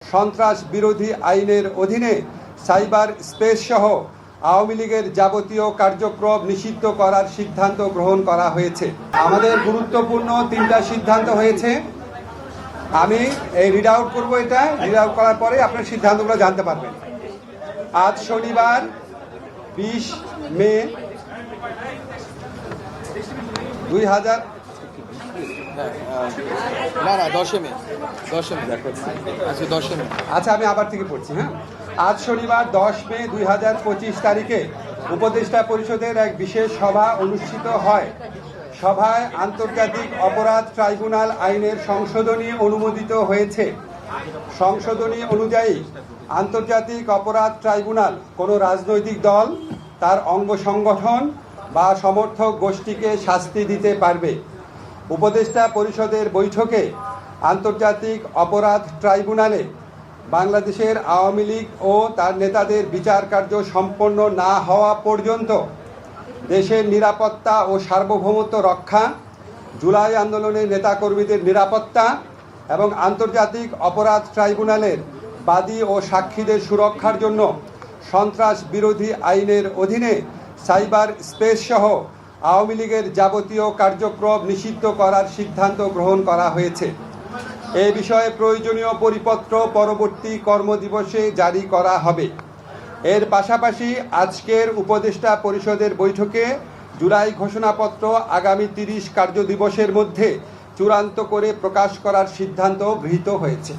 সন্ত্রাস বিরোধী আইনের অধীনে সাইবার স্পেস সহ আওয়ামী লীগের যাবতীয় কার্যক্রম নিষিদ্ধ করার সিদ্ধান্ত গ্রহণ করা হয়েছে। আমাদের গুরুত্বপূর্ণ 3টা সিদ্ধান্ত হয়েছে। আমি এই রিড আউট করবো, এটা রিড আউট করার পরে আপনার সিদ্ধান্তগুলো জানতে পারবেন। আজ শনিবার 20 মে 2000 আচ্ছা, আমি আবার থেকে পড়ছি। হ্যাঁ, আজ শনিবার 10 মে 2025 তারিখে উপদেষ্টা পরিষদের এক বিশেষ সভা অনুষ্ঠিত হয়। সভায় আন্তর্জাতিক অপরাধ ট্রাইব্যুনাল আইনের সংশোধনী অনুমোদিত হয়েছে। সংশোধনী অনুযায়ী আন্তর্জাতিক অপরাধ ট্রাইব্যুনাল কোনো রাজনৈতিক দল, তার অঙ্গ সংগঠন বা সমর্থক গোষ্ঠীকে শাস্তি দিতে পারবে। উপদেষ্টা পরিষদের বৈঠকে আন্তর্জাতিক অপরাধ ট্রাইব্যুনালে বাংলাদেশের আওয়ামী লীগ ও তার নেতাদের বিচার কার্য সম্পন্ন না হওয়া পর্যন্ত দেশের নিরাপত্তা ও সার্বভৌমত্ব রক্ষা, জুলাই আন্দোলনের নেতাকর্মীদের নিরাপত্তা এবং আন্তর্জাতিক অপরাধ ট্রাইব্যুনালের বাদী ও সাক্ষীদের সুরক্ষার জন্য সন্ত্রাস বিরোধী আইনের অধীনে সাইবার স্পেস সহ আওয়ামী লীগের যাবতীয় কার্যক্রম নিষিদ্ধ করার সিদ্ধান্ত গ্রহণ করা হয়েছে। এ বিষয়ে প্রয়োজনীয় পরিপত্র পরবর্তী কর্মদিবসে জারি করা হবে। এর পাশাপাশি আজকের উপদেষ্টা পরিষদের বৈঠকে জুলাই ঘোষণাপত্র আগামী 30 কার্যদিবসের মধ্যে চূড়ান্ত করে প্রকাশ করার সিদ্ধান্ত গৃহীত হয়েছে।